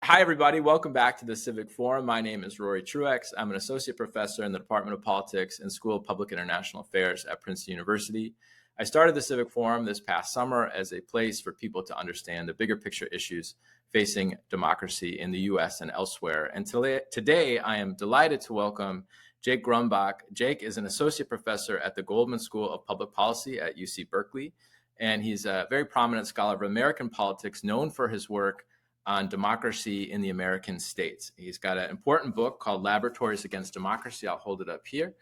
Hi, everybody. Welcome back to the Civic Forum. My name is Rory Truex. I'm an associate professor in the Department of Politics and School of Public International Affairs at Princeton University. I started the Civic Forum this past summer as a place for people to understand the bigger picture issues facing democracy in the U.S. and elsewhere. And today, I am delighted to welcome Jake Grumbach. Jake is an associate professor at the Goldman School of Public Policy at UC Berkeley, and he's a very prominent scholar of American politics, known for his work on democracy in the American states. He's got an important book called Laboratories Against Democracy. I'll hold it up here.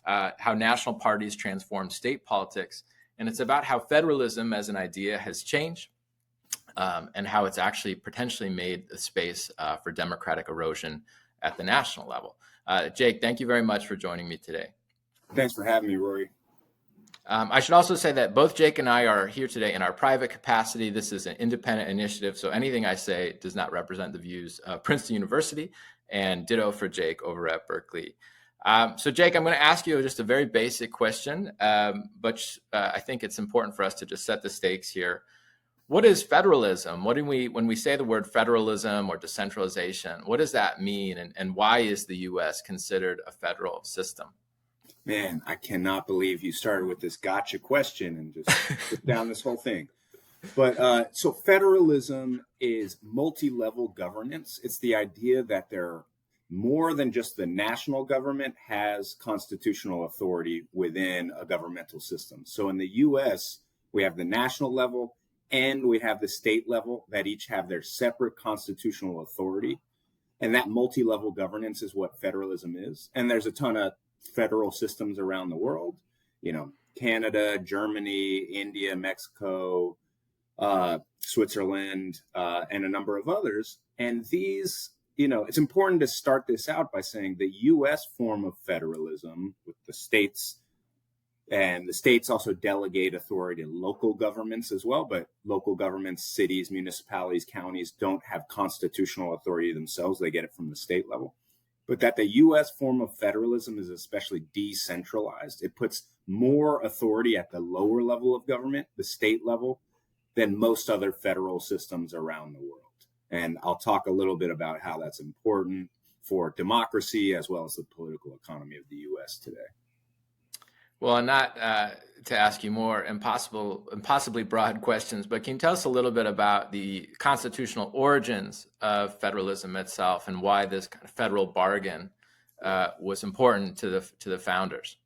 How national parties transform state politics. And it's about how federalism as an idea has changed and how it's actually potentially made the space for democratic erosion at the national level. Jake, thank you very much for joining me today. Thanks for having me, Rory. I should also say that both Jake and I are here today in our private capacity. This is an independent initiative, so anything I say does not represent the views of Princeton University, and ditto for Jake over at Berkeley. So Jake, I'm going to ask you just a very basic question, but I think it's important for us to just set the stakes here. What is federalism? When we say the word federalism or decentralization, what does that mean, and why is the U.S. considered a federal system? Man, I cannot believe you started with this gotcha question and just put down this whole thing. But so federalism is multi-level governance. It's the idea that there more than just the national government has constitutional authority within a governmental system. So in the U.S., we have the national level and we have the state level that each have their separate constitutional authority. And that multi-level governance is what federalism is. And there's a ton of federal systems around the world, Canada, Germany, India, Mexico, Switzerland, and a number of others. And these, it's important to start this out by saying the U.S. form of federalism with the states, and the states also delegate authority to local governments as well, but local governments, cities, municipalities, counties don't have constitutional authority themselves. They get it from the state level. But that the U.S. form of federalism is especially decentralized. It puts more authority at the lower level of government, the state level, than most other federal systems around the world. And I'll talk a little bit about how that's important for democracy as well as the political economy of the U.S. today. Well, not to ask you more impossibly broad questions, but can you tell us a little bit about the constitutional origins of federalism itself and why this kind of federal bargain was important to the founders?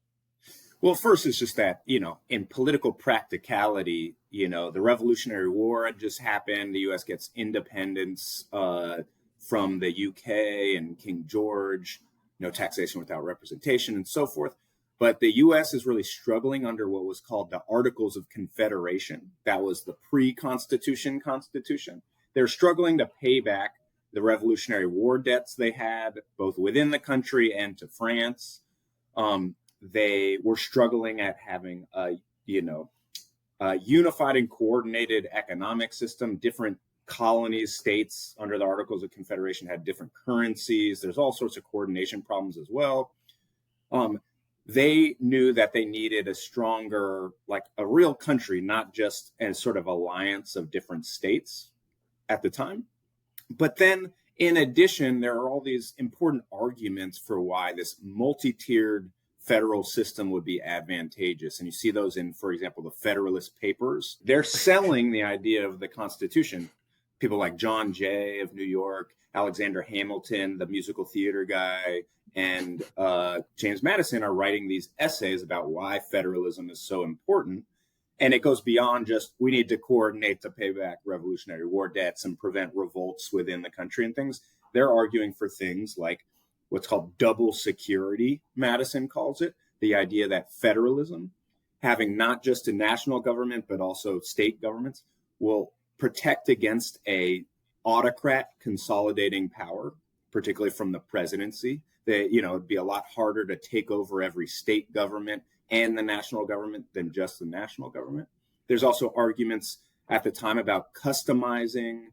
Well, first, it's just that, in political practicality, the Revolutionary War had just happened. The U.S. gets independence from the U.K. and King George, no taxation without representation and so forth. But the U.S. is really struggling under what was called the Articles of Confederation. That was the pre-Constitution Constitution. They're struggling to pay back the Revolutionary War debts they had, both within the country and to France. They were struggling at having a unified and coordinated economic system. Different colonies, states under the Articles of Confederation had different currencies. There's all sorts of coordination problems as well. They knew that they needed a stronger, like a real country, not just a sort of alliance of different states at the time. But then, in addition, there are all these important arguments for why this multi-tiered federal system would be advantageous. And you see those in, for example, the Federalist Papers. They're selling the idea of the Constitution. People like John Jay of New York, Alexander Hamilton, the musical theater guy, and James Madison are writing these essays about why federalism is so important. And it goes beyond just, we need to coordinate to pay back Revolutionary War debts and prevent revolts within the country and things. They're arguing for things like what's called double security, Madison calls it, the idea that federalism, having not just a national government, but also state governments, will protect against a autocrat consolidating power, particularly from the presidency. It'd be a lot harder to take over every state government and the national government than just the national government. There's also arguments at the time about customizing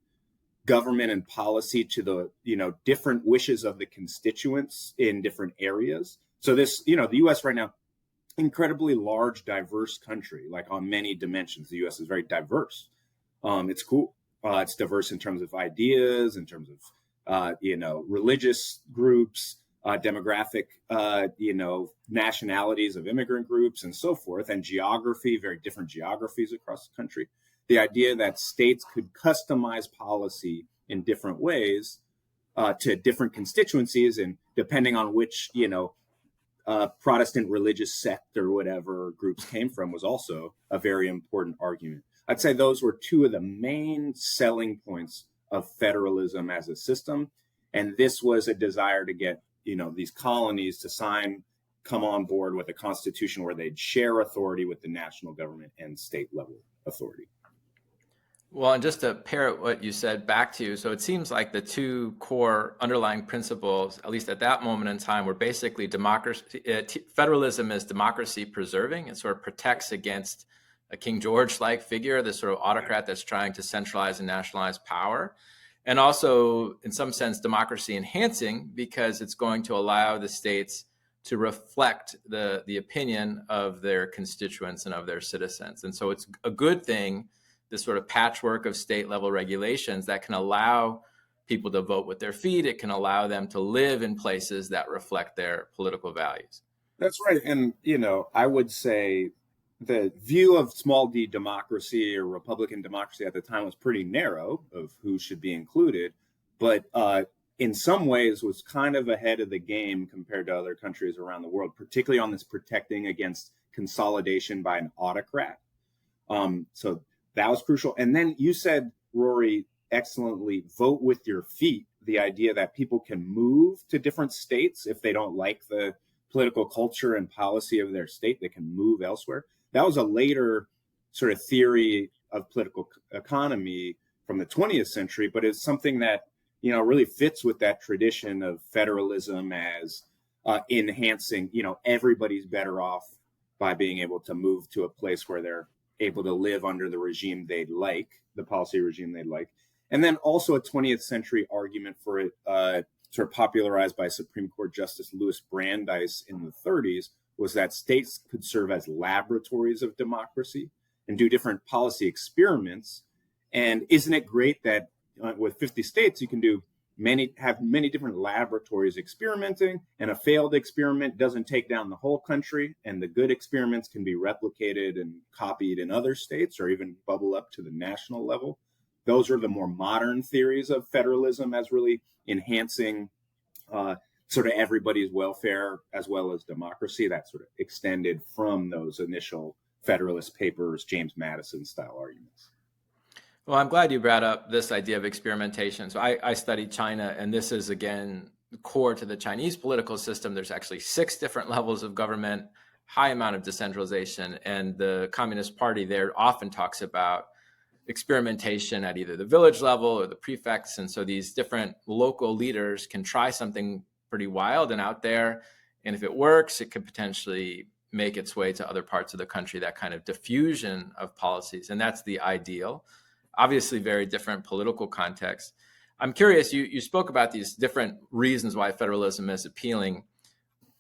government and policy to the, different wishes of the constituents in different areas. So this, the U.S. right now, incredibly large, diverse country, like on many dimensions. The U.S. is very diverse. It's cool. It's diverse in terms of ideas, in terms of religious groups, demographic, nationalities of immigrant groups and so forth, and geography, very different geographies across the country. The idea that states could customize policy in different ways to different constituencies, and depending on which, Protestant religious sect or whatever groups came from, was also a very important argument. I'd say those were two of the main selling points of federalism as a system. And this was a desire to get, these colonies to come on board with a constitution where they'd share authority with the national government and state level authority. Well, and just to parrot what you said back to you, so it seems like the two core underlying principles, at least at that moment in time, were basically democracy. Federalism is democracy preserving. It sort of protects against a King George-like figure, this sort of autocrat that's trying to centralize and nationalize power. And also, in some sense, democracy enhancing, because it's going to allow the states to reflect the opinion of their constituents and of their citizens. And so it's a good thing, this sort of patchwork of state level regulations that can allow people to vote with their feet. It can allow them to live in places that reflect their political values. That's right. And, I would say the view of small d democracy or Republican democracy at the time was pretty narrow of who should be included, but in some ways was kind of ahead of the game compared to other countries around the world, particularly on this protecting against consolidation by an autocrat. So that was crucial. And then you said, Rory, excellently, vote with your feet. The idea that people can move to different states if they don't like the political culture and policy of their state, they can move elsewhere. That was a later sort of theory of political economy from the 20th century, but it's something that, really fits with that tradition of federalism as enhancing, everybody's better off by being able to move to a place where they're able to live under the regime they'd like, the policy regime they'd like. And then also a 20th century argument for it, sort of popularized by Supreme Court Justice Louis Brandeis in the 30s, was that states could serve as laboratories of democracy and do different policy experiments. And isn't it great that with 50 states, you can have many different laboratories experimenting, and a failed experiment doesn't take down the whole country, and the good experiments can be replicated and copied in other states or even bubble up to the national level. Those are the more modern theories of federalism as really enhancing sort of everybody's welfare as well as democracy. That sort of extended from those initial Federalist Papers, James Madison style arguments. Well, I'm glad you brought up this idea of experimentation. So I studied China, and this is, again, core to the Chinese political system. There's actually 6 different levels of government, high amount of decentralization, and the Communist Party there often talks about experimentation at either the village level or the prefects. And so these different local leaders can try something pretty wild and out there. And if it works, it could potentially make its way to other parts of the country, that kind of diffusion of policies. And that's the ideal. Obviously, very different political context. I'm curious, you spoke about these different reasons why federalism is appealing.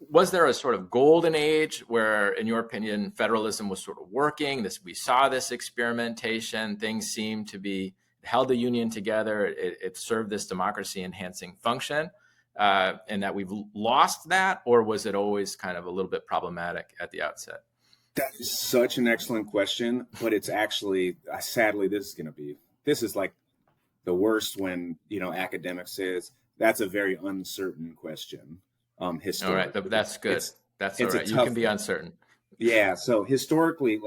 Was there a sort of golden age where, in your opinion, federalism was sort of working? We saw this experimentation, things seemed to be held the union together, it served this democracy enhancing function, and that we've lost that? Or was it always kind of a little bit problematic at the outset? That is such an excellent question, but it's actually, sadly, this is like the worst when, academics say that's a very uncertain question. Historically. All right, that's good. That's all right. You can be uncertain. Yeah. So historically,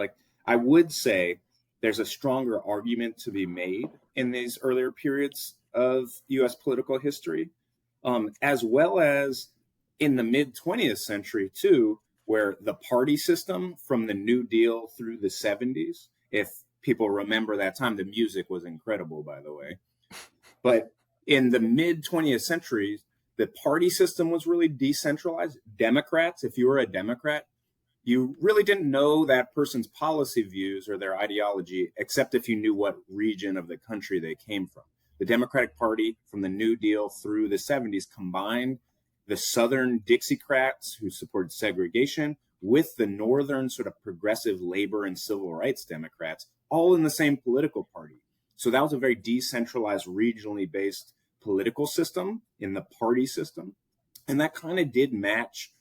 I would say there's a stronger argument to be made in these earlier periods of U.S. political history, as well as in the mid 20th century too, where the party system from the New Deal through the 70s, if people remember that time, the music was incredible, by the way. But in the mid 20th century, the party system was really decentralized. Democrats, if you were a Democrat, you really didn't know that person's policy views or their ideology, except if you knew what region of the country they came from. The Democratic Party from the New Deal through the 70s combined the Southern Dixiecrats who supported segregation with the Northern sort of progressive labor and civil rights Democrats, all in the same political party. So that was a very decentralized, regionally based political system, in the party system. And that kind of did match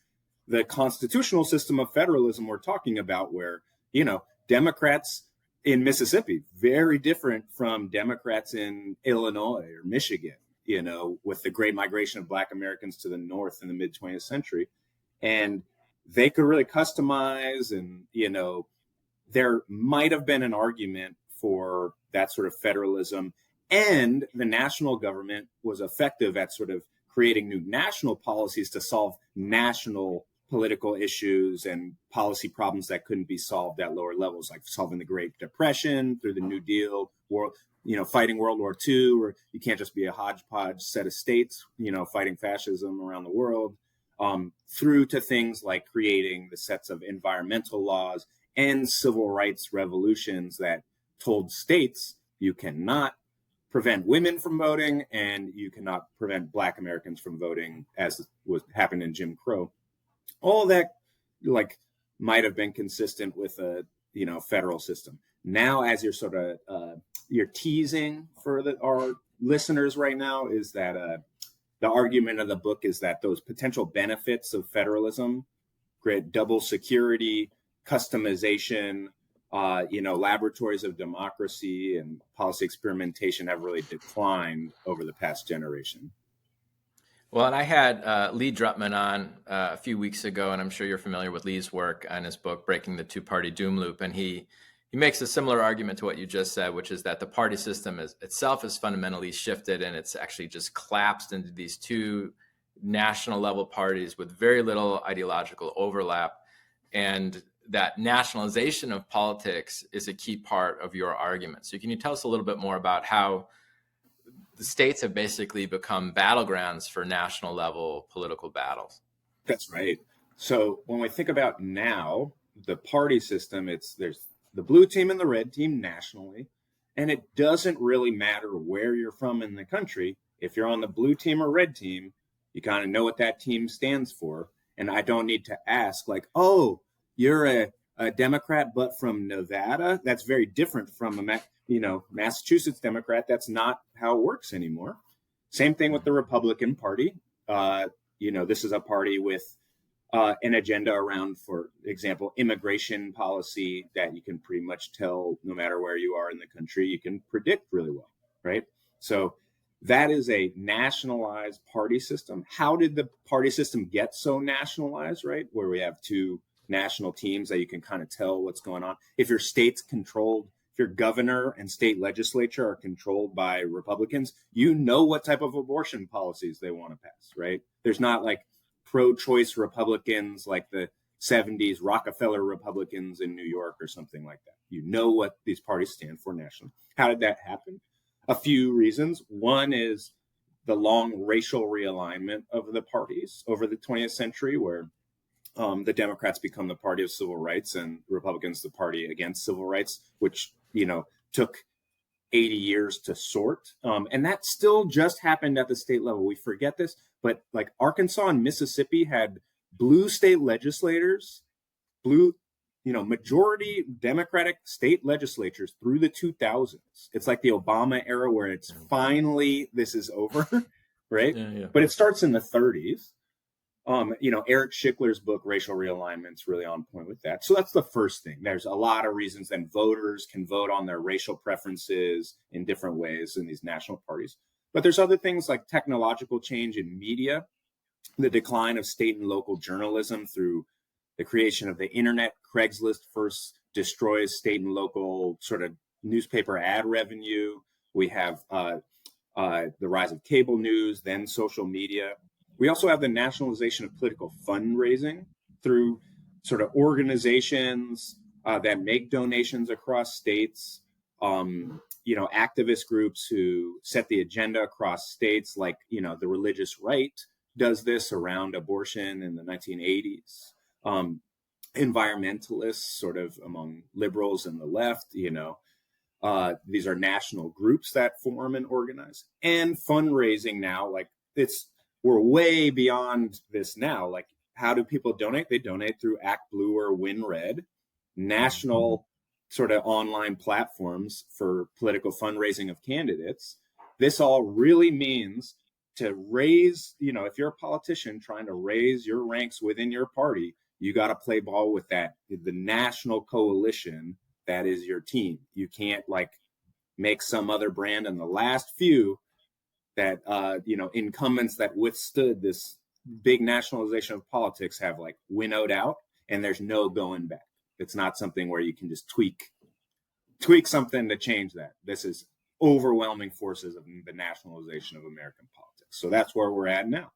the constitutional system of federalism we're talking about, where, Democrats in Mississippi, very different from Democrats in Illinois or Michigan, with the great migration of Black Americans to the North in the mid 20th century. And they could really customize, and, there might have been an argument for that sort of federalism. And the national government was effective at sort of creating new national policies to solve national political issues and policy problems that couldn't be solved at lower levels, like solving the Great Depression through the New Deal, fighting World War II, or you can't just be a hodgepodge set of states, fighting fascism around the world, through to things like creating the sets of environmental laws and civil rights revolutions that told states you cannot prevent women from voting and you cannot prevent Black Americans from voting, as was happened in Jim Crow. All that might have been consistent with a federal system. Now, as you're sort of you're teasing for our listeners right now, is that the argument of the book is that those potential benefits of federalism, great double security, customization, laboratories of democracy and policy experimentation have really declined over the past generation. Well, and I had Lee Drutman on a few weeks ago, and I'm sure you're familiar with Lee's work on his book, Breaking the Two-Party Doom Loop. And he makes a similar argument to what you just said, which is that the party system itself is fundamentally shifted, and it's actually just collapsed into these two national level parties with very little ideological overlap. And that nationalization of politics is a key part of your argument. So can you tell us a little bit more about how the states have basically become battlegrounds for national level political battles? That's right. So when we think about now, the party system, there's the blue team and the red team nationally, and it doesn't really matter where you're from in the country. If you're on the blue team or red team, you kind of know what that team stands for. And I don't need to ask you're a Democrat, but from Nevada. That's very different from a Massachusetts Democrat. That's not how it works anymore. Same thing with the Republican Party. This is a party with an agenda around, for example, immigration policy that you can pretty much tell no matter where you are in the country, you can predict really well, right? So that is a nationalized party system. How did the party system get so nationalized, right? Where we have two national teams that you can kind of tell what's going on. If your state's controlled, if your governor and state legislature are controlled by Republicans, you know what type of abortion policies they want to pass, right? There's not like pro-choice Republicans like the 70s Rockefeller Republicans in New York or something like that. You know what these parties stand for nationally. How did that happen? A few reasons. One is the long racial realignment of the parties over the 20th century, where the Democrats become the party of civil rights and Republicans the party against civil rights, which, took 80 years to sort. And that still just happened at the state level. We forget this, but like Arkansas and Mississippi had blue state legislators, majority Democratic state legislatures through the 2000s. It's like the Obama era where it's finally, this is over, right? Yeah. But it starts in the 30s. Eric Schickler's book, Racial Realignment, is really on point with that. So that's the first thing. There's a lot of reasons that voters can vote on their racial preferences in different ways in these national parties. But there's other things like technological change in media, the decline of state and local journalism through the creation of the internet. Craigslist first destroys state and local sort of newspaper ad revenue. We have the rise of cable news, then social media. We also have the nationalization of political fundraising through sort of organizations that make donations across states, activist groups who set the agenda across states, like, the religious right does this around abortion in the 1980s. Environmentalists sort of among liberals and the left, these are national groups that form and organize. And fundraising now, we're way beyond this now. Like, how do people donate? They donate through Act Blue or Win Red, national sort of online platforms for political fundraising of candidates this all really means to raise, if you're a politician trying to raise your ranks within your party, you got to play ball with the national coalition that is your team. You can't make some other brand. And the last few that, incumbents that withstood this big nationalization of politics have winnowed out, and there's no going back. It's not something where you can just tweak something to change that. This is overwhelming forces of the nationalization of American politics. So that's where we're at now.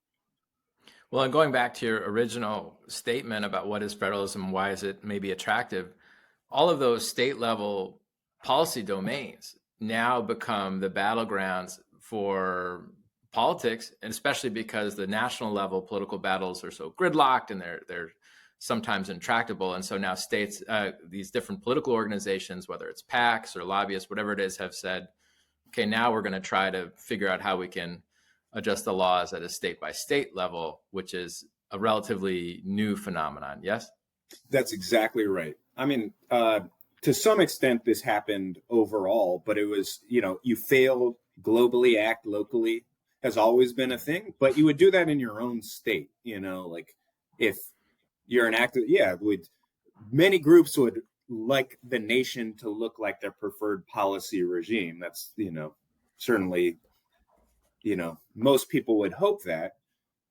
Well, and going back to your original statement about what is federalism, why is it maybe attractive, all of those state level policy domains now become the battlegrounds for politics, and especially because the national level political battles are so gridlocked and they're sometimes intractable. And so now states, these different political organizations, whether it's PACs or lobbyists, whatever it is, have said, okay, now we're going to try to figure out how we can adjust the laws at a state by state level, which is a relatively new phenomenon. Yes? That's exactly right. I mean, to some extent, this happened overall, but it was, you fail globally, act locally has always been a thing, but you would do that in your own state, if you're an active, many groups would like the nation to look like their preferred policy regime. That's, certainly, most people would hope that.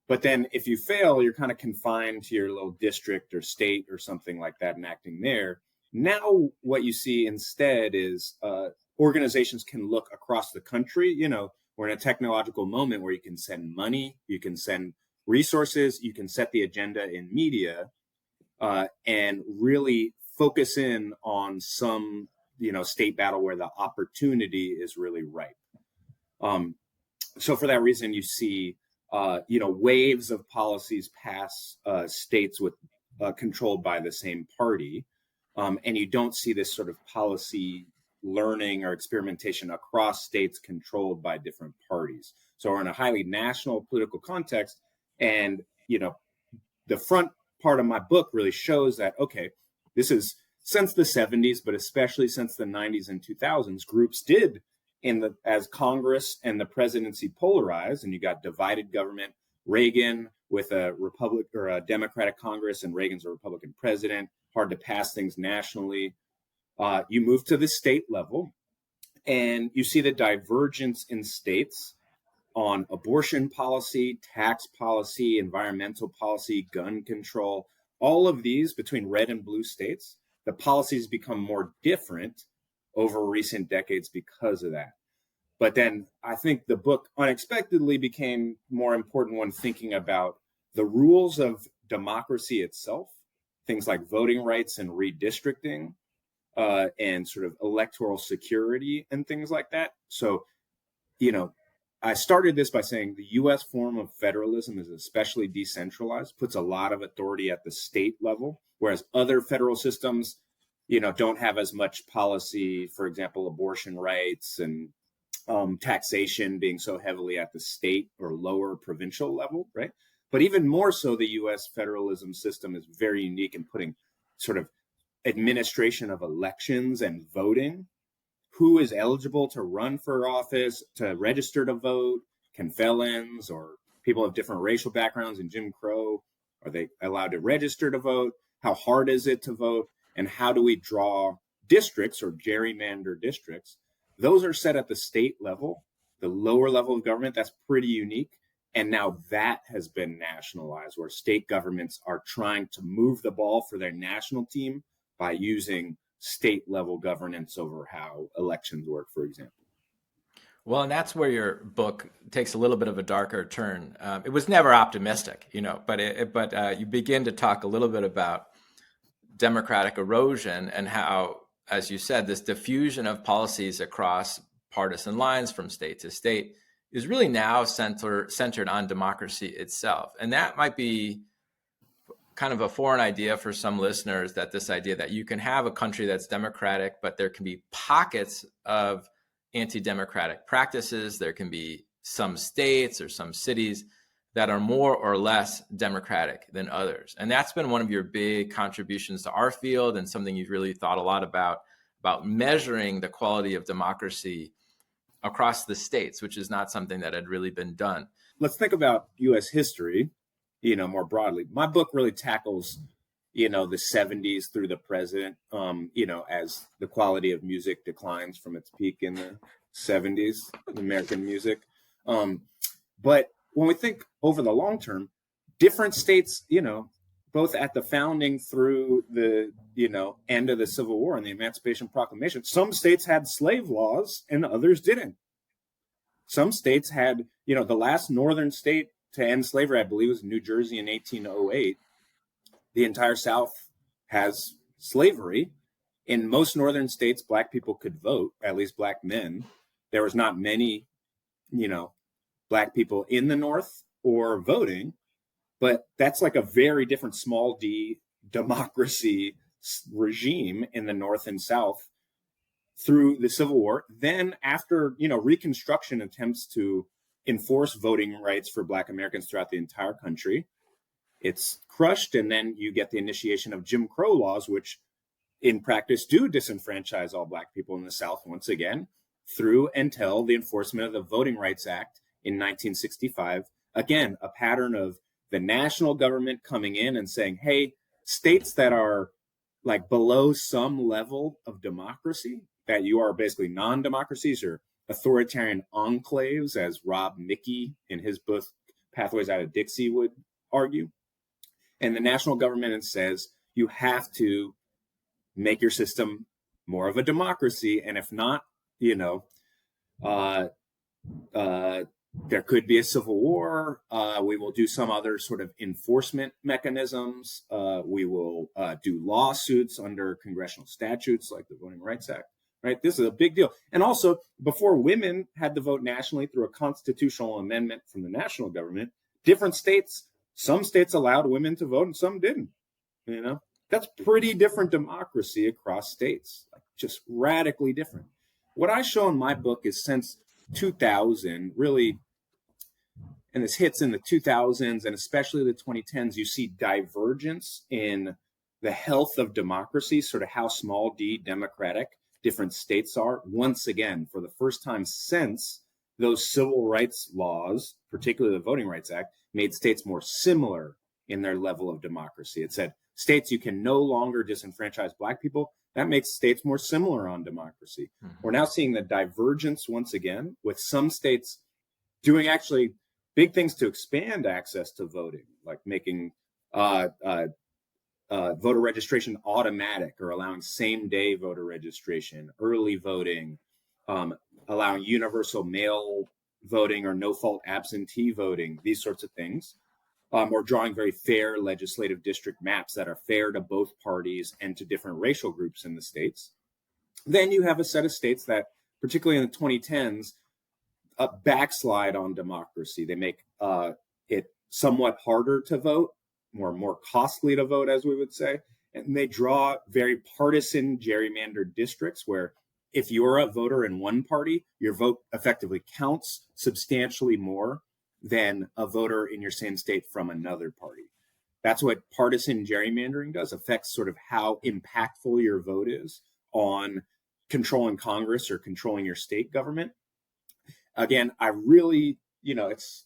But then if you fail, you're kind of confined to your little district or state or something like that and acting there. Now, what you see instead is organizations can look across the country. We're in a technological moment where you can send money, you can send resources, you can set the agenda in media, and really focus in on some, state battle where the opportunity is really ripe. So for that reason, you see, waves of policies pass states with controlled by the same party. And you don't see this sort of policy learning or experimentation across states controlled by different parties. So we're in a highly national political context. And, the front part of my book really shows that, okay, this is since the 70s, but especially since the 90s and 2000s, groups did as Congress and the presidency polarized, and you got divided government, Reagan with a Republic or a Democratic Congress and Reagan's a Republican president, hard to pass things nationally. You move to the state level and you see the divergence in states on abortion policy, tax policy, environmental policy, gun control, all of these between red and blue states. The policies become more different over recent decades because of that. But then I think the book unexpectedly became more important when thinking about the rules of democracy itself, things like voting rights and redistricting, and sort of electoral security and things like that. So, I started this by saying the U.S. form of federalism is especially decentralized, puts a lot of authority at the state level, whereas other federal systems, don't have as much policy, for example, abortion rights and taxation being so heavily at the state or lower provincial level, right? But even more so, the U.S. federalism system is very unique in putting sort of administration of elections and voting. Who is eligible to run for office, to register to vote? Can felons or people of different racial backgrounds in Jim Crow, are they allowed to register to vote? How hard is it to vote? And how do we draw districts or gerrymander districts? Those are set at the state level, the lower level of government. That's pretty unique. And now that has been nationalized, where state governments are trying to move the ball for their national team by using state level governance over how elections work, for example. Well, and that's where your book takes a little bit of a darker turn. It was never optimistic, but you begin to talk a little bit about democratic erosion and how, as you said, this diffusion of policies across partisan lines from state to state is really now centered on democracy itself. And that might be kind of a foreign idea for some listeners, that this idea that you can have a country that's democratic, but there can be pockets of anti-democratic practices. There can be some states or some cities that are more or less democratic than others. And that's been one of your big contributions to our field, and something you've really thought a lot about measuring the quality of democracy across the states, which is not something that had really been done. Let's think about U.S. history, more broadly. My book really tackles, the 70s through the present, as the quality of music declines from its peak in the 70s, American music. But when we think over the long term, different states, both at the founding through the, end of the Civil War and the Emancipation Proclamation, some states had slave laws and others didn't. Some states had, the last northern state to end slavery, I believe, was New Jersey in 1808. The entire South has slavery. In most northern states, Black people could vote, at least Black men. There was not many, Black people in the North or voting, but that's like a very different small d democracy regime in the North and South through the Civil War. Then after, Reconstruction attempts to enforce voting rights for Black Americans throughout the entire country, it's crushed. And then you get the initiation of Jim Crow laws, which in practice do disenfranchise all Black people in the South once again, through until the enforcement of the Voting Rights Act in 1965. Again, a pattern of the national government coming in and saying, hey, states that are like below some level of democracy, that you are basically non-democracies or authoritarian enclaves, as Rob Mickey in his book Pathways Out of Dixie would argue. And the national government says you have to make your system more of a democracy. And if not, there could be a civil war. We will do some other sort of enforcement mechanisms. We will do lawsuits under congressional statutes like the Voting Rights Act. Right? This is a big deal. And also, before women had to vote nationally through a constitutional amendment from the national government, different states, some states allowed women to vote and some didn't. That's pretty different democracy across states, just radically different. What I show in my book is since 2000, really, and this hits in the 2000s and especially the 2010s, you see divergence in the health of democracy, sort of how small d democratic different states are. Once again, for the first time since those civil rights laws, particularly the Voting Rights Act, made states more similar in their level of democracy. It said, states, you can no longer disenfranchise Black people. That makes states more similar on democracy. Mm-hmm. We're now seeing the divergence once again, with some states doing actually big things to expand access to voting, like making voter registration automatic or allowing same-day voter registration, early voting, allowing universal mail voting or no-fault absentee voting, these sorts of things. Or drawing very fair legislative district maps that are fair to both parties and to different racial groups in the states. Then you have a set of states that, particularly in the 2010s, backslide on democracy. They make it somewhat harder to vote, more costly to vote, as we would say. And they draw very partisan gerrymandered districts where if you're a voter in one party, your vote effectively counts substantially more than a voter in your same state from another party. That's what partisan gerrymandering does, affects sort of how impactful your vote is on controlling Congress or controlling your state government. Again, I really, it's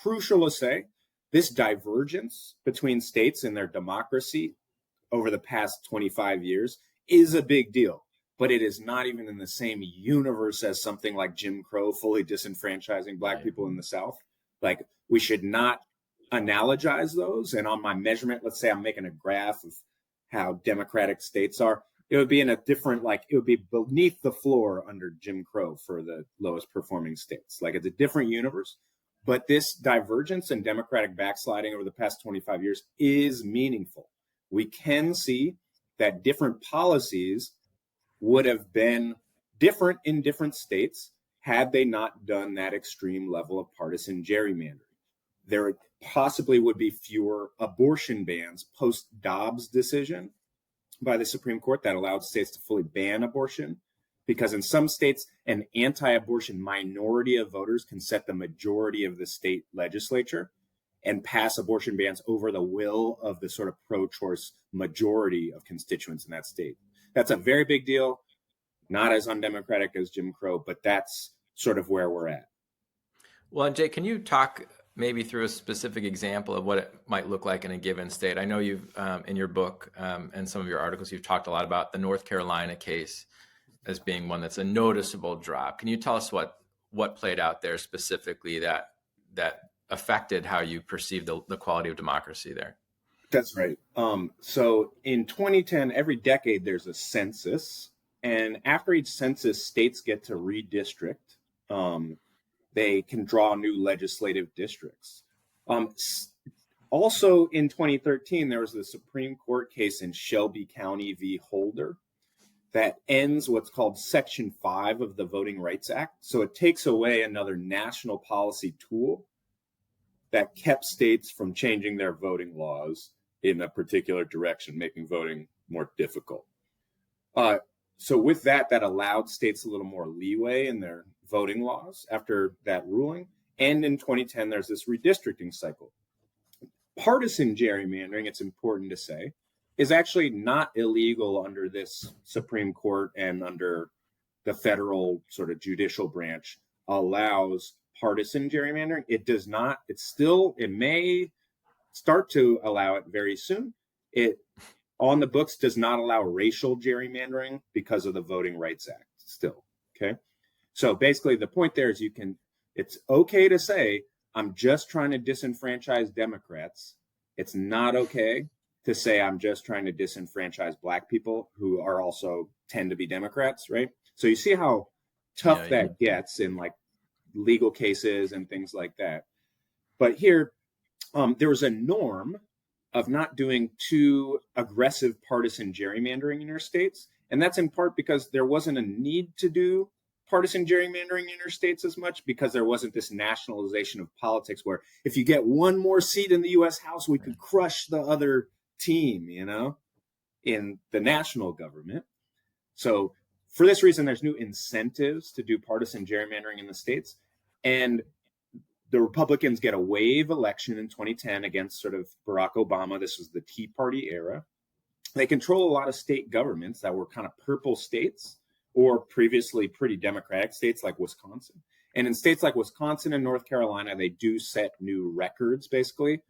crucial to say this divergence between states and their democracy over the past 25 years is a big deal, but it is not even in the same universe as something like Jim Crow fully disenfranchising Black people in the South. Like, we should not analogize those. And on my measurement, let's say I'm making a graph of how democratic states are, it would be in a different, it would be beneath the floor under Jim Crow for the lowest performing states. Like, it's a different universe. But this divergence and democratic backsliding over the past 25 years is meaningful. We can see that different policies would have been different in different states had they not done that extreme level of partisan gerrymandering. There possibly would be fewer abortion bans post-Dobbs decision by the Supreme Court that allowed states to fully ban abortion, because in some states, an anti-abortion minority of voters can set the majority of the state legislature and pass abortion bans over the will of the sort of pro-choice majority of constituents in that state. That's a very big deal, not as undemocratic as Jim Crow, but that's sort of where we're at. Well, and Jake, can you talk maybe through a specific example of what it might look like in a given state? I know you've, in your book and some of your articles, you've talked a lot about the North Carolina case as being one that's a noticeable drop. Can you tell us what played out there specifically that affected how you perceive the quality of democracy there? That's right. So in 2010, every decade there's a census, and after each census, states get to redistrict. They can draw new legislative districts. Also in 2013, there was the Supreme Court case in Shelby County v. Holder that ends what's called Section 5 of the Voting Rights Act. So it takes away another national policy tool that kept states from changing their voting laws in a particular direction, making voting more difficult. So with that allowed states a little more leeway in their voting laws after that ruling. And in 2010, there's this redistricting cycle. Partisan gerrymandering, it's important to say, is actually not illegal under this Supreme Court and under the federal sort of judicial branch allows partisan gerrymandering. It does not, it may start to allow it very soon. It on the books does not allow racial gerrymandering because of the Voting Rights Act still, okay? So basically the point there is it's okay to say, I'm just trying to disenfranchise Democrats. It's not okay to say I'm just trying to disenfranchise Black people who are also tend to be Democrats, right? So you see how tough that gets in like legal cases and things like that. But here, there was a norm of not doing too aggressive partisan gerrymandering in our states. And that's in part because there wasn't a need to do partisan gerrymandering in our states as much because there wasn't this nationalization of politics where if you get one more seat in the US House, we could crush the other team, in the national government. So for this reason, there's new incentives to do partisan gerrymandering in the states. And the Republicans get a wave election in 2010 against sort of Barack Obama. This was the Tea Party era. They control a lot of state governments that were kind of purple states or previously pretty Democratic states like Wisconsin. And in states like Wisconsin and North Carolina, they do set new records, basically,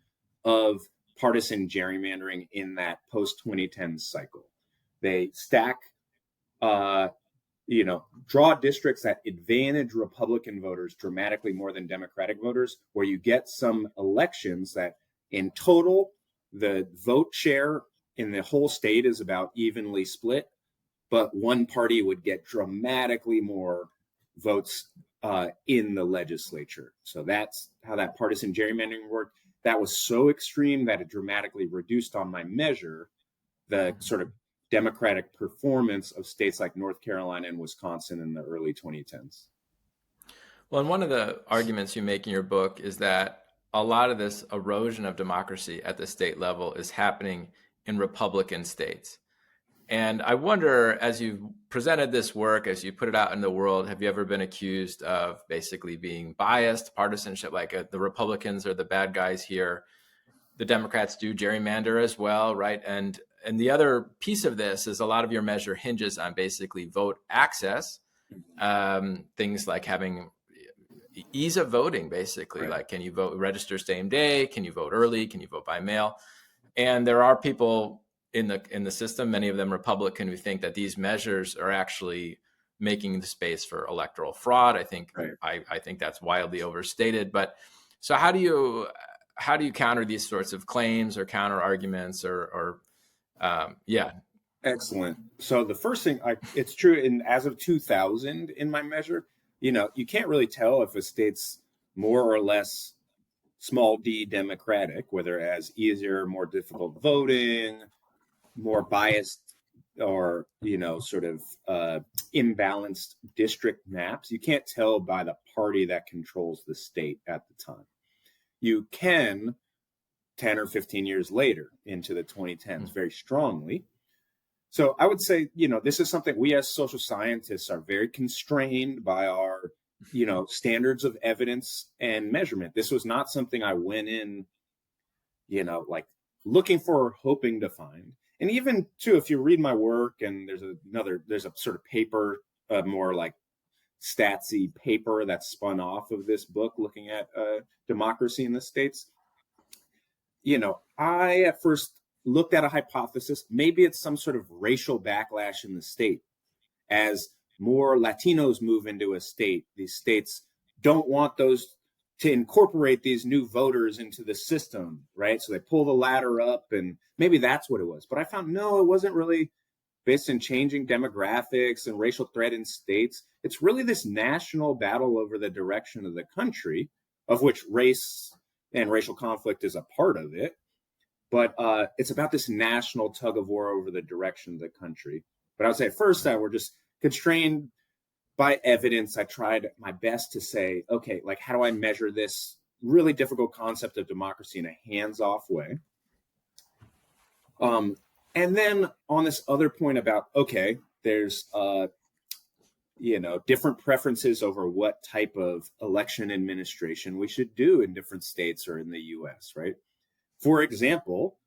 of partisan gerrymandering in that post-2010 cycle. They stack, draw districts that advantage Republican voters dramatically more than Democratic voters, where you get some elections that in total, the vote share in the whole state is about evenly split, but one party would get dramatically more votes in the legislature. So that's how that partisan gerrymandering worked. That was so extreme that it dramatically reduced on my measure the sort of Democratic performance of states like North Carolina and Wisconsin in the early 2010s. Well, and one of the arguments you make in your book is that a lot of this erosion of democracy at the state level is happening in Republican states. And I wonder, as you've presented this work, as you put it out in the world, have you ever been accused of basically being biased, partisanship, like the Republicans are the bad guys here? The Democrats do gerrymander as well, right? And the other piece of this is a lot of your measure hinges on basically vote access, things like having ease of voting, basically, right. Like can you vote, register same day? Can you vote early? Can you vote by mail? And there are people in the system, many of them Republican, who think that these measures are actually making the space for electoral fraud. I think right. I think that's wildly overstated. But so how do you counter these sorts of claims or counter arguments or Excellent. So the first thing, it's true, as of 2000 in my measure, you can't really tell if a state's more or less small d democratic, whether it has easier, more difficult voting, more biased, or, sort of imbalanced district maps. You can't tell by the party that controls the state at the time. You can 10 or 15 years later into the 2010s very strongly. So I would say, this is something we as social scientists are very constrained by our, standards of evidence and measurement. This was not something I went in, like looking for, hoping to find. And even too, if you read my work and there's a sort of paper, more like statsy paper that spun off of this book looking at democracy in the states. I at first looked at a hypothesis. Maybe it's some sort of racial backlash in the state. As more Latinos move into a state, these states don't want those to incorporate these new voters into the system, right? So they pull the ladder up, and maybe that's what it was. But I found, no, it wasn't really based in changing demographics and racial threat in states. It's really this national battle over the direction of the country, of which race and racial conflict is a part of it. But it's about this national tug of war over the direction of the country. But I would say at first that we're just constrained by evidence. I tried my best to say, okay, like, how do I measure this really difficult concept of democracy in a hands-off way? And then on this other point about, okay, there's, different preferences over what type of election administration we should do in different states or in the US, right? For example,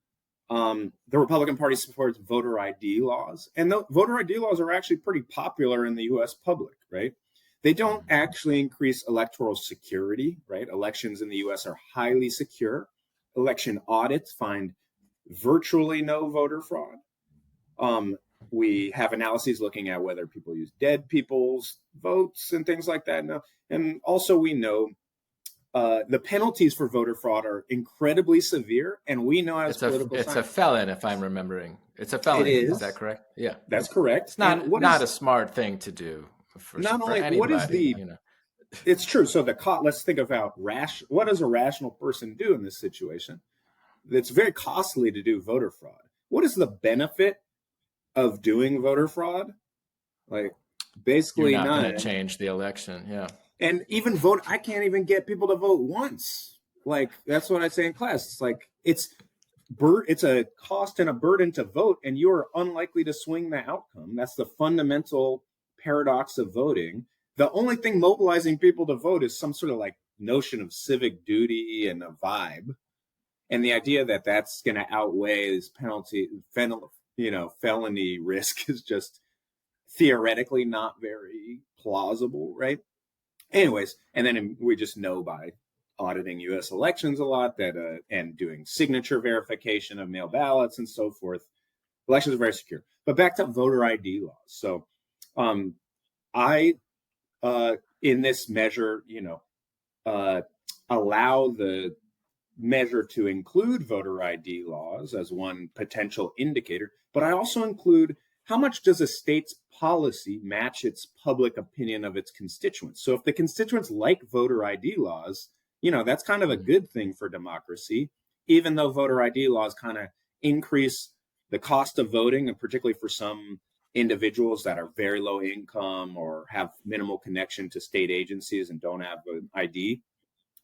the Republican Party supports voter ID laws, and the voter ID laws are actually pretty popular in the US public, right? They don't actually increase electoral security, right? Elections in the US are highly secure. Election audits find virtually no voter fraud. We have analyses looking at whether people use dead people's votes and things like that. And also we know the penalties for voter fraud are incredibly severe, and we know as it's a felon, if I'm remembering. It's a felony. Is that correct? Yeah, that's correct. It's not a smart thing to do. For anybody, what is the? It's true. So let's think about what does a rational person do in this situation? It's very costly to do voter fraud. What is the benefit of doing voter fraud? Like, basically, you're not none. Going to change the election. Yeah. And even I can't even get people to vote once. Like, that's what I say in class. It's like, it's a cost and a burden to vote, and you are unlikely to swing the outcome. That's the fundamental paradox of voting. The only thing mobilizing people to vote is some sort of like notion of civic duty and a vibe. And the idea that that's going to outweigh this felony risk is just theoretically not very plausible, right? Anyways, and then we just know by auditing U.S. elections a lot that and doing signature verification of mail ballots and so forth, elections are very secure. But back to voter ID laws. So I, in this measure, allow the measure to include voter ID laws as one potential indicator, but I also include how much does a state's policy match its public opinion of its constituents? So if the constituents like voter ID laws, that's kind of a good thing for democracy, even though voter ID laws kind of increase the cost of voting, and particularly for some individuals that are very low income or have minimal connection to state agencies and don't have an ID,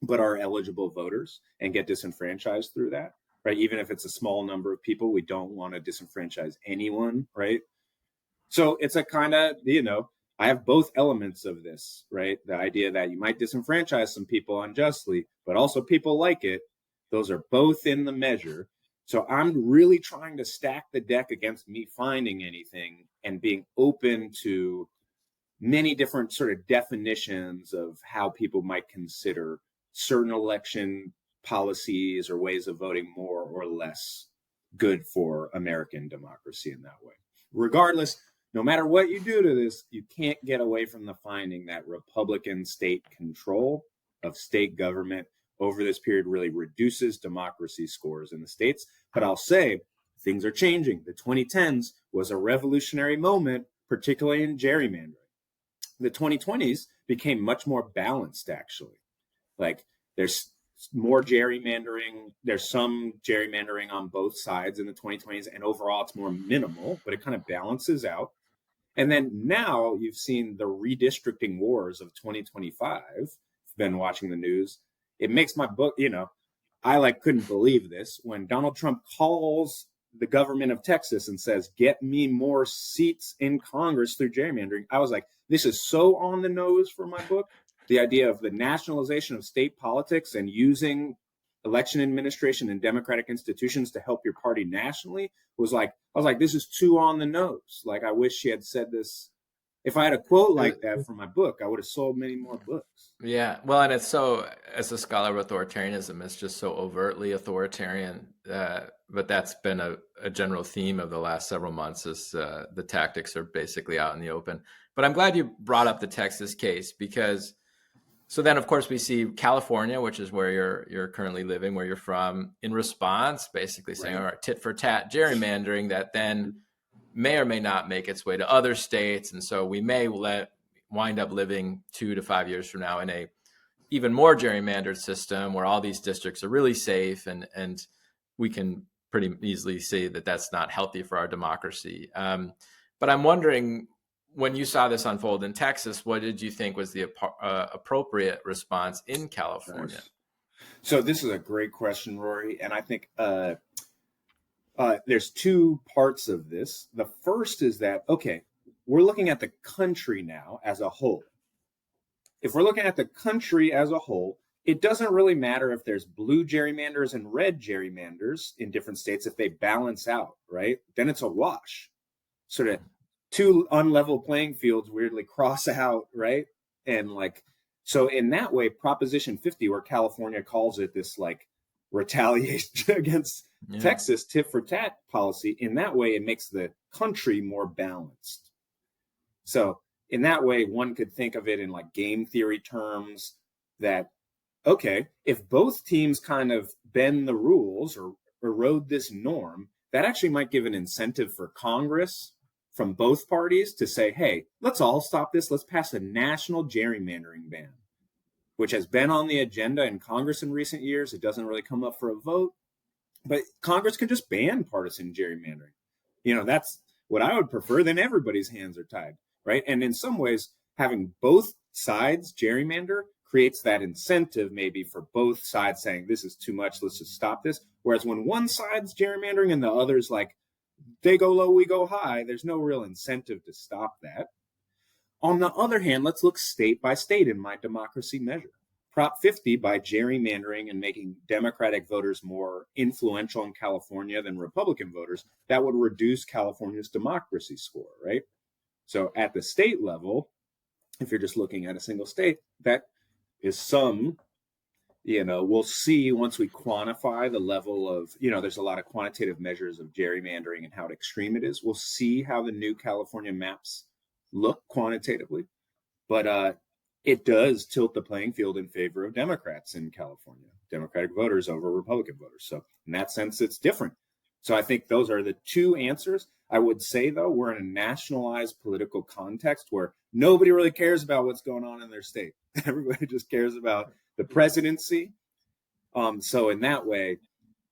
but are eligible voters and get disenfranchised through that, right? Even if it's a small number of people, we don't want to disenfranchise anyone, right? So it's a kind of, I have both elements of this, right? The idea that you might disenfranchise some people unjustly, but also people like it. Those are both in the measure. So I'm really trying to stack the deck against me finding anything and being open to many different sort of definitions of how people might consider certain election policies or ways of voting more or less good for American democracy in that way. Regardless, no matter what you do to this, you can't get away from the finding that Republican state control of state government over this period really reduces democracy scores in the states. But I'll say things are changing. The 2010s was a revolutionary moment, particularly in gerrymandering. The 2020s became much more balanced, actually. Like, there's more gerrymandering. There's some gerrymandering on both sides in the 2020s, and overall it's more minimal, but it kind of balances out. And then now you've seen the redistricting wars of 2025. If you've been watching the news, it makes my book, I couldn't believe this when Donald Trump calls the government of Texas and says, get me more seats in Congress through gerrymandering. I was like, this is so on the nose for my book. The idea of the nationalization of state politics and using election administration and democratic institutions to help your party nationally was like, I was like, this is too on the nose. Like, I wish she had said this if I had a quote like that for my book, I would have sold many more books. Yeah, well, and it's so, as a scholar of authoritarianism, it's just so overtly authoritarian. But that's been a general theme of the last several months, is the tactics are basically out in the open. But I'm glad you brought up the Texas case, because so then, of course, we see California, which is where you're currently living, where you're from, in response, basically saying, all right, tit for tat gerrymandering that then may or may not make its way to other states. And so we may wind up living 2 to 5 years from now in a even more gerrymandered system where all these districts are really safe, and we can pretty easily see that that's not healthy for our democracy. But I'm wondering, when you saw this unfold in Texas, what did you think was the appropriate response in California? So this is a great question, Rory, and I think there's two parts of this. The first is that, okay, we're looking at the country now as a whole. If we're looking at the country as a whole, it doesn't really matter if there's blue gerrymanders and red gerrymanders in different states. If they balance out, right, then it's a wash. Sort of two unlevel playing fields weirdly cross out, right? And like, so in that way, Proposition 50, where California calls it this like retaliation against Texas tit for tat policy, in that way, it makes the country more balanced. So in that way, one could think of it in like game theory terms that, okay, if both teams kind of bend the rules or erode this norm, that actually might give an incentive for Congress from both parties to say, hey, let's all stop this. Let's pass a national gerrymandering ban, which has been on the agenda in Congress in recent years. It doesn't really come up for a vote, but Congress could just ban partisan gerrymandering. You know, that's what I would prefer. Then everybody's hands are tied, right? And in some ways, having both sides gerrymander creates that incentive maybe for both sides saying, this is too much, let's just stop this. Whereas when one side's gerrymandering and the other's like, they go low, we go high, there's no real incentive to stop that. On the other hand, let's look state by state in my democracy measure. Prop 50, by gerrymandering and making Democratic voters more influential in California than Republican voters, that would reduce California's democracy score, right? So at the state level, if you're just looking at a single state, that is some, you know, we'll see once we quantify the level of, you know, there's a lot of quantitative measures of gerrymandering and how extreme it is. We'll see how the new California maps look quantitatively, but it does tilt the playing field in favor of Democrats in California, Democratic voters over Republican voters. So in that sense, it's different. So I think those are the two answers. I would say, though, we're in a nationalized political context where nobody really cares about what's going on in their state. Everybody just cares about the presidency. So in that way,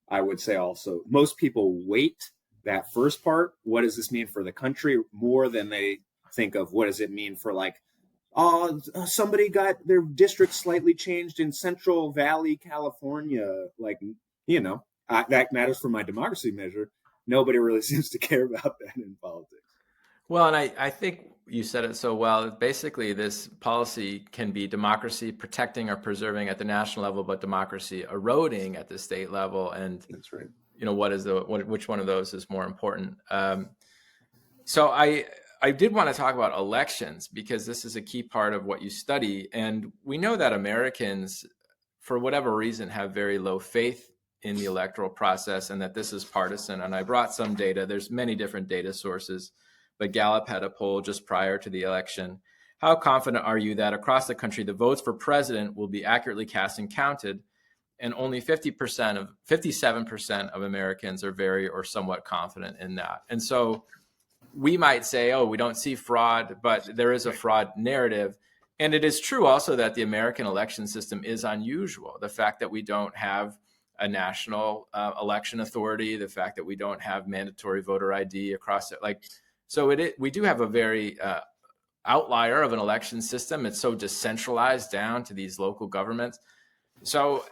I would say also most people weight that first part. What does this mean for the country more than they think of what does it mean for like, somebody got their district slightly changed in Central Valley, California. Like, you know, that matters for my democracy measure. Nobody really seems to care about that in politics. Well, and I think you said it so well. Basically, this policy can be democracy protecting or preserving at the national level, but democracy eroding at the state level. And that's right. You know, which one of those is more important? So I did want to talk about elections because this is a key part of what you study, and we know that Americans, for whatever reason, have very low faith in the electoral process, and that this is partisan. And I brought some data. There's many different data sources, but Gallup had a poll just prior to the election. How confident are you that across the country, the votes for president will be accurately cast and counted? And only 57% of Americans are very or somewhat confident in that. And so we might say, oh, we don't see fraud, but there is a fraud narrative. And it is true also that the American election system is unusual. The fact that we don't have a national election authority, the fact that we don't have mandatory voter ID across it, like, so we do have a very outlier of an election system. It's so decentralized down to these local governments. So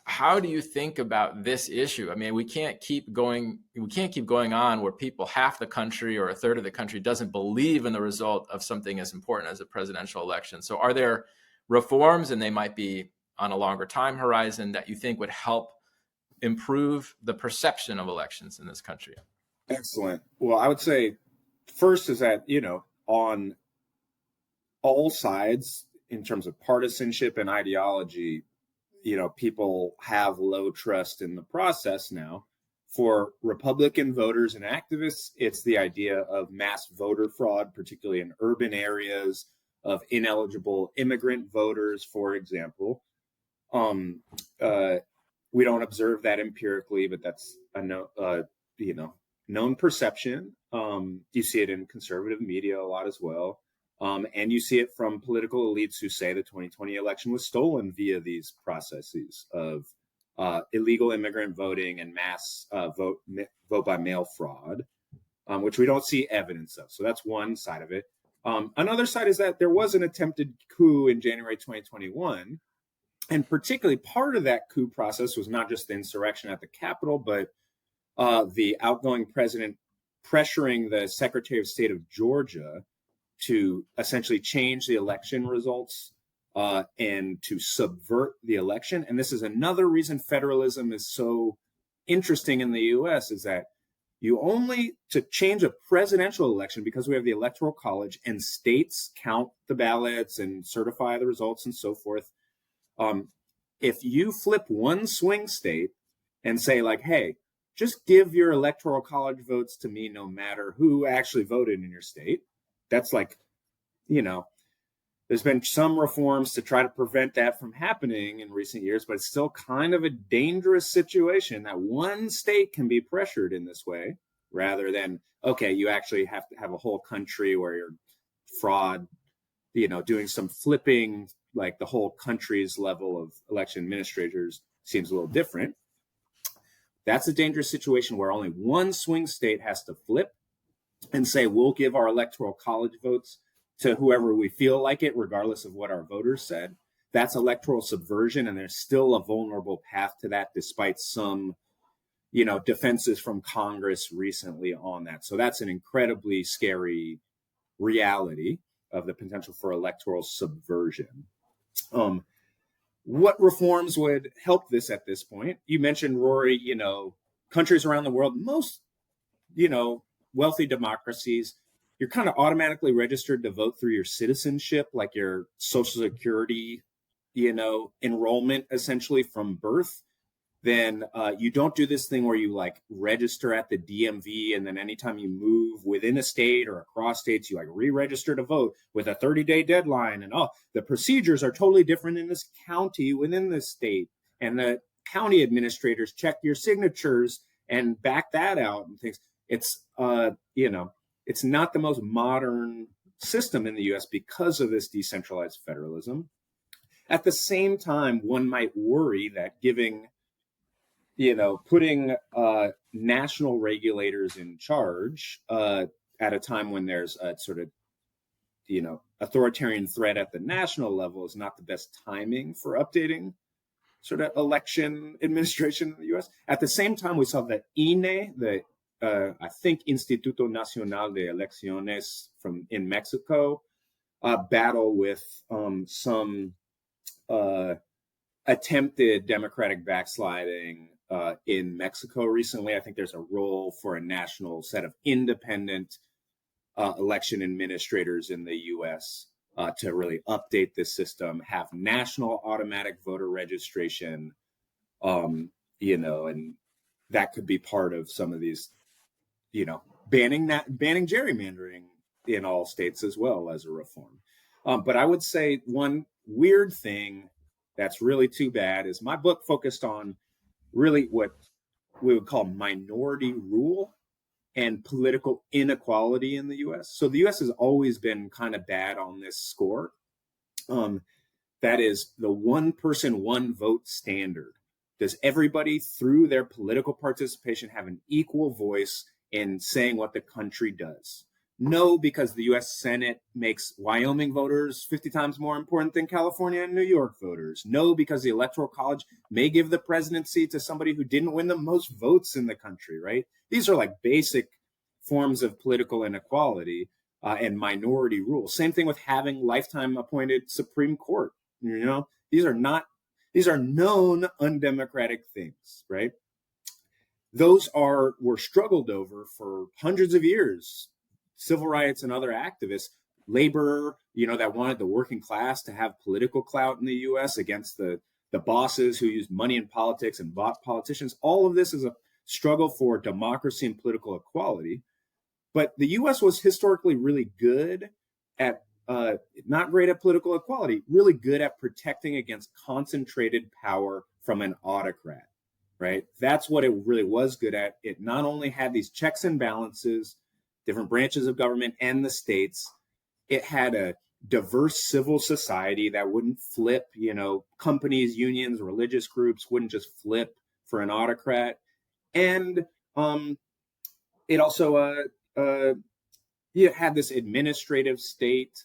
how do you think about this issue? I mean, we can't keep going on where people, half the country or a third of the country, doesn't believe in the result of something as important as a presidential election. So are there reforms, and they might be on a longer time horizon, that you think would help improve the perception of elections in this country? Excellent. Well, I would say first is that, you know, on all sides, in terms of partisanship and ideology, people have low trust in the process now. For Republican voters and activists, it's the idea of mass voter fraud, particularly in urban areas, of ineligible immigrant voters, for example. We don't observe that empirically, but that's a known perception. You see it in conservative media a lot as well. And you see it from political elites who say the 2020 election was stolen via these processes of illegal immigrant voting and mass vote by mail fraud, which we don't see evidence of. So that's one side of it. Another side is that there was an attempted coup in January 2021. And particularly part of that coup process was not just the insurrection at the Capitol, but the outgoing president pressuring the Secretary of State of Georgia to essentially change the election results and to subvert the election. And this is another reason federalism is so interesting in the US, is that you only, to change a presidential election, because we have the Electoral College and states count the ballots and certify the results and so forth. If you flip one swing state and say, like, hey, just give your Electoral College votes to me no matter who actually voted in your state, that's like, there's been some reforms to try to prevent that from happening in recent years, but it's still kind of a dangerous situation that one state can be pressured in this way, rather than, okay, you actually have to have a whole country where you're fraud, doing some flipping, like the whole country's level of election administrators seems a little different. That's a dangerous situation where only one swing state has to flip and say, we'll give our Electoral College votes to whoever we feel like it, regardless of what our voters said. That's electoral subversion, and there's still a vulnerable path to that, despite some, defenses from Congress recently on that. So that's an incredibly scary reality of the potential for electoral subversion. What reforms would help this at this point? You mentioned, Rory, countries around the world, most, wealthy democracies, you're kind of automatically registered to vote through your citizenship, like your Social Security, enrollment essentially from birth. Then you don't do this thing where you like register at the DMV, and then anytime you move within a state or across states, you like re-register to vote with a 30-day deadline. And the procedures are totally different in this county within this state. And the county administrators check your signatures and back that out and things. It's, it's not the most modern system in the US because of this decentralized federalism. At the same time, one might worry that putting national regulators in charge at a time when there's a sort of, authoritarian threat at the national level is not the best timing for updating sort of election administration in the US. At the same time, we saw that INE, I think Instituto Nacional de Elecciones in Mexico, battle with some attempted democratic backsliding in Mexico recently. I think there's a role for a national set of independent election administrators in the US to really update this system, have national automatic voter registration, and that could be part of some of these, banning gerrymandering in all states as well as a reform. But I would say one weird thing that's really too bad is my book focused on really what we would call minority rule and political inequality in the US. So the US has always been kind of bad on this score. That is the one person, one vote standard. Does everybody through their political participation have an equal voice in saying what the country does? No, because the US Senate makes Wyoming voters 50 times more important than California and New York voters. No, because the Electoral College may give the presidency to somebody who didn't win the most votes in the country, right? These are like basic forms of political inequality and minority rule. Same thing with having lifetime appointed Supreme Court. These are known undemocratic things, right? Those were struggled over for hundreds of years. Civil rights and other activists labor, that wanted the working class to have political clout in the US against the bosses who used money in politics and bought politicians. All of this is a struggle for democracy and political equality. But the US was historically really good at, not great at political equality, really good at protecting against concentrated power from an autocrat, right? That's what it really was good at. It not only had these checks and balances, different branches of government and the states, it had a diverse civil society that wouldn't flip, companies, unions, religious groups wouldn't just flip for an autocrat. And it also had this administrative state.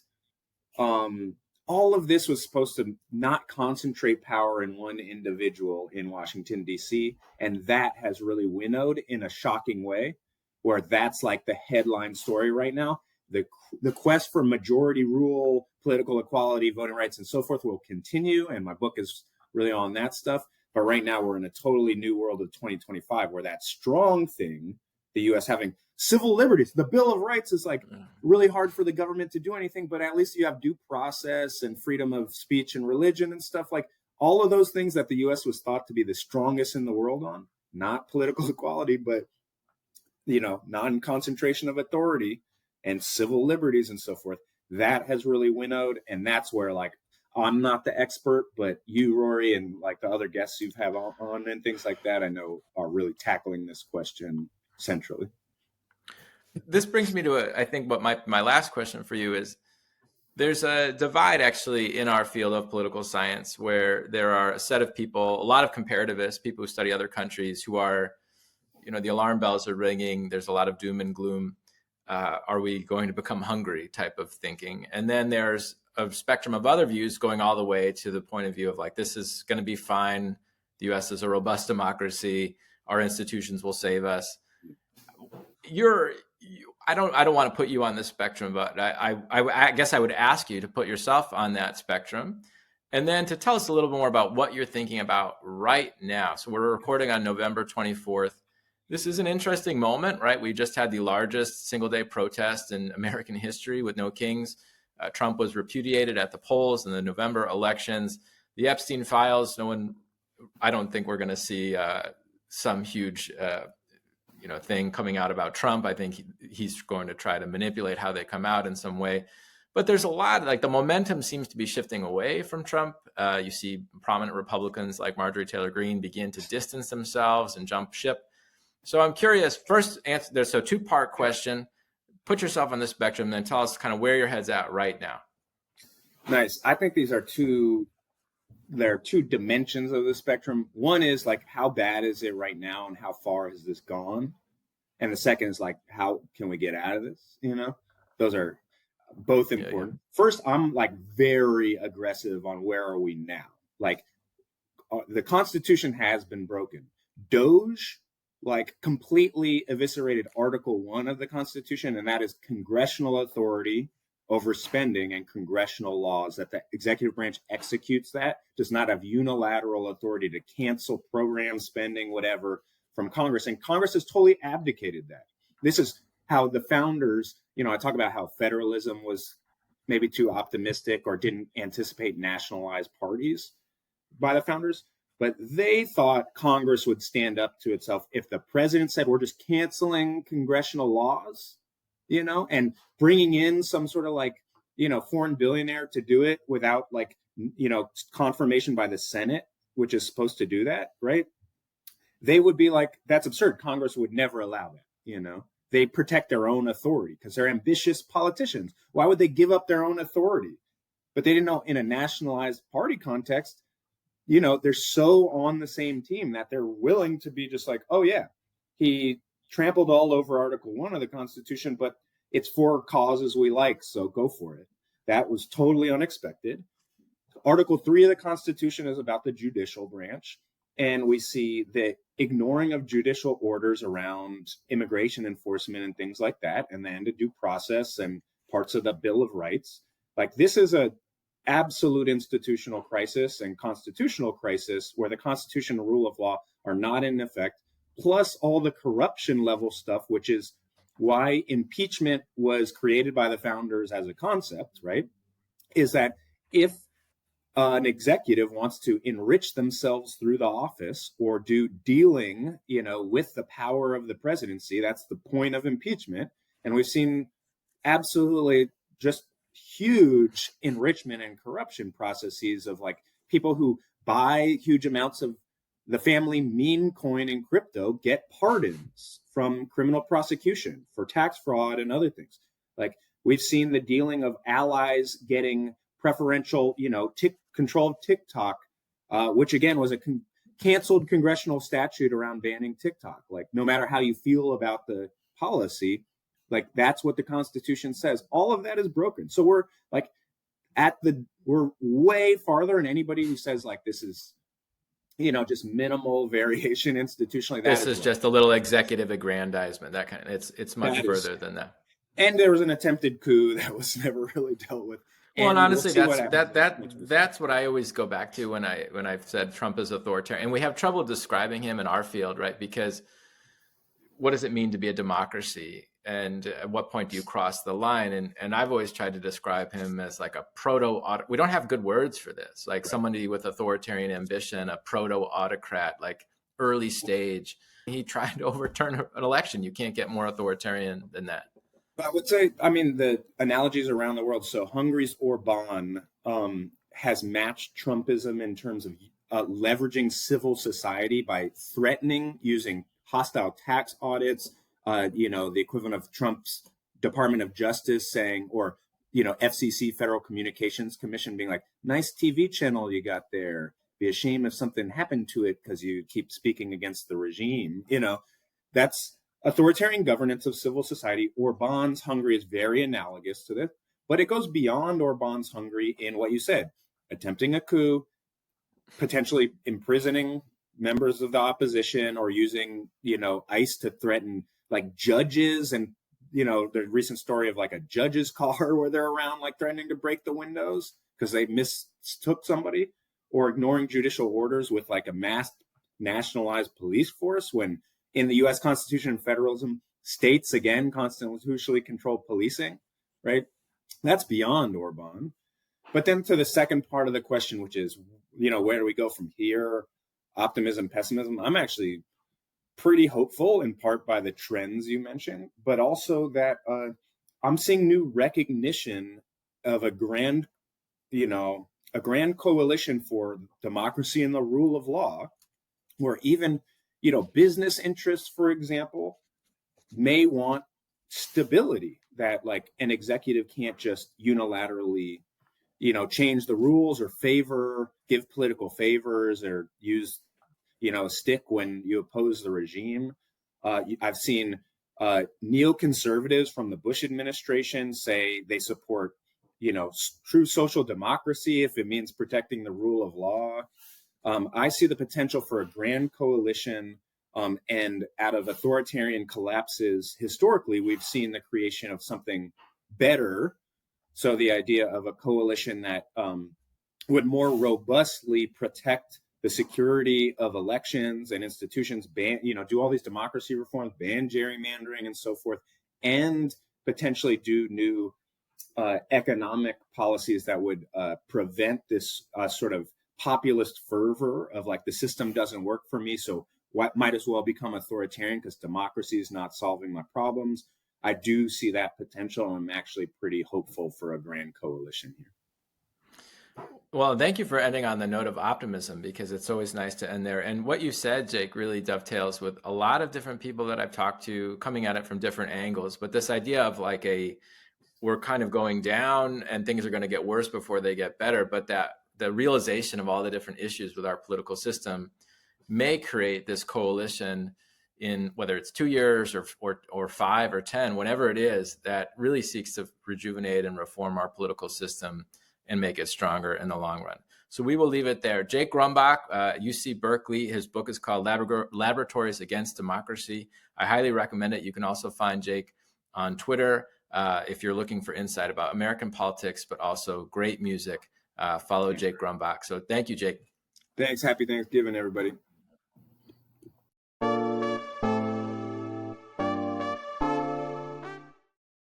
All of this was supposed to not concentrate power in one individual in Washington, D.C. And that has really winnowed in a shocking way, where that's like the headline story right now. The quest for majority rule, political equality, voting rights, and so forth will continue. And my book is really on that stuff. But right now we're in a totally new world of 2025 where that strong thing, the U.S. having civil liberties, the Bill of Rights is like really hard for the government to do anything, but at least you have due process and freedom of speech and religion and stuff, like all of those things that the U.S. was thought to be the strongest in the world on, not political equality, but, non-concentration of authority and civil liberties and so forth. That has really winnowed. And that's where, like, I'm not the expert, but you, Rory, and like the other guests you've had on and things like that, I know are really tackling this question centrally. This brings me to, I think, what my last question for you is, there's a divide actually in our field of political science where there are a set of people, a lot of comparativists, people who study other countries who are, the alarm bells are ringing. There's a lot of doom and gloom. Are we going to become hungry type of thinking? And then there's a spectrum of other views going all the way to the point of view of like, this is going to be fine. The U.S. is a robust democracy. Our institutions will save us. I don't want to put you on this spectrum, but I guess I would ask you to put yourself on that spectrum, and then to tell us a little bit more about what you're thinking about right now. So we're recording on November 24th. This is an interesting moment, right? We just had the largest single-day protest in American history with no kings. Trump was repudiated at the polls in the November elections. The Epstein files, I don't think we're going to see some huge thing coming out about Trump. I think he's going to try to manipulate how they come out in some way. But there's a lot, like the momentum seems to be shifting away from Trump. You see prominent Republicans like Marjorie Taylor Greene begin to distance themselves and jump ship. So I'm curious, first answer, there's a two-part question. Put yourself on the spectrum, then tell us kind of where your head's at right now. Nice. I think there are two dimensions of the spectrum. One is like, how bad is it right now and how far has this gone? And the second is like, how can we get out of this? Those are both important. Yeah. First, I'm like very aggressive on where are we now? Like the Constitution has been broken. Doge like completely eviscerated Article 1 of the Constitution, and that is congressional authority over spending and congressional laws, that the executive branch executes that, does not have unilateral authority to cancel program spending, whatever, from Congress. And Congress has totally abdicated that. This is how the founders, I talk about how federalism was maybe too optimistic or didn't anticipate nationalized parties by the founders, but they thought Congress would stand up to itself if the president said, we're just canceling congressional laws, and bringing in some sort of like, foreign billionaire to do it without like, confirmation by the Senate, which is supposed to do that, right? They would be like, that's absurd. Congress would never allow that, They protect their own authority because they're ambitious politicians. Why would they give up their own authority? But they didn't know in a nationalized party context, they're so on the same team that they're willing to be just like, oh yeah, he trampled all over Article 1 of the Constitution, but it's for causes we like, so go for it. That was totally unexpected. Article 3 of the Constitution is about the judicial branch, and we see the ignoring of judicial orders around immigration enforcement and things like that, and then the due process and parts of the Bill of Rights. Like this is a absolute institutional crisis and constitutional crisis where the Constitution and rule of law are not in effect, plus all the corruption level stuff, which is why impeachment was created by the founders as a concept, right, is that if an executive wants to enrich themselves through the office or do dealing, with the power of the presidency, that's the point of impeachment. And we've seen absolutely just huge enrichment and corruption processes of like people who buy huge amounts of the family meme coin and crypto get pardons from criminal prosecution for tax fraud and other things. Like we've seen the dealing of allies getting preferential, control of TikTok, which again was a canceled congressional statute around banning TikTok. Like no matter how you feel about the policy, like that's what the Constitution says. All of that is broken. So we're like we're way farther, and anybody who says like this is, just minimal variation institutionally. This is just a little executive aggrandizement. That kind of it's much further than that. And there was an attempted coup that was never really dealt with. Well, and honestly, that's what I always go back to when I've said Trump is authoritarian, and we have trouble describing him in our field, right? Because what does it mean to be a democracy? And at what point do you cross the line? And I've always tried to describe him as like a we don't have good words for this, like somebody with authoritarian ambition, a proto-autocrat, like early stage. He tried to overturn an election. You can't get more authoritarian than that. I would say, the analogies around the world. So Hungary's Orban has matched Trumpism in terms of leveraging civil society by threatening using hostile tax audits, the equivalent of Trump's Department of Justice saying, or, FCC, Federal Communications Commission being like, nice TV channel you got there. Be ashamed if something happened to it because you keep speaking against the regime. That's authoritarian governance of civil society. Orban's Hungary is very analogous to this, but it goes beyond Orban's Hungary in what you said, attempting a coup, potentially imprisoning members of the opposition or using, ICE to threaten like judges and, the recent story of like a judge's car where they're around like threatening to break the windows because they mistook somebody, or ignoring judicial orders with like a masked nationalized police force when in the U.S. Constitution and Federalism, states again constitutionally control policing, right? That's beyond Orban. But then to the second part of the question, which is, where do we go from here? Optimism, pessimism. I'm actually pretty hopeful, in part by the trends you mentioned, but also that I'm seeing new recognition of a grand coalition for democracy and the rule of law, where even, business interests, for example, may want stability, that like an executive can't just unilaterally, change the rules or give political favors or use, a stick when you oppose the regime. I've seen neoconservatives from the Bush administration say they support, true social democracy if it means protecting the rule of law. I see the potential for a grand coalition, and out of authoritarian collapses, historically, we've seen the creation of something better. So the idea of a coalition that would more robustly protect the security of elections and institutions, do all these democracy reforms, ban gerrymandering and so forth, and potentially do new economic policies that would prevent this sort of populist fervor of like the system doesn't work for me, so what might as well become authoritarian because democracy is not solving my problems. I do see that potential, and I'm actually pretty hopeful for a grand coalition here. Well, thank you for ending on the note of optimism, because it's always nice to end there. And what you said, Jake, really dovetails with a lot of different people that I've talked to, coming at it from different angles. But this idea of like we're kind of going down and things are going to get worse before they get better, but that the realization of all the different issues with our political system may create this coalition in whether it's 2 years or 5 or 10, whenever it is, that really seeks to rejuvenate and reform our political system and make it stronger in the long run. So we will leave it there. Jake Grumbach, UC Berkeley, his book is called Laboratories Against Democracy. I highly recommend it. You can also find Jake on Twitter if you're looking for insight about American politics, but also great music. Follow Jake Grumbach. So thank you, Jake. Thanks. Happy Thanksgiving, everybody.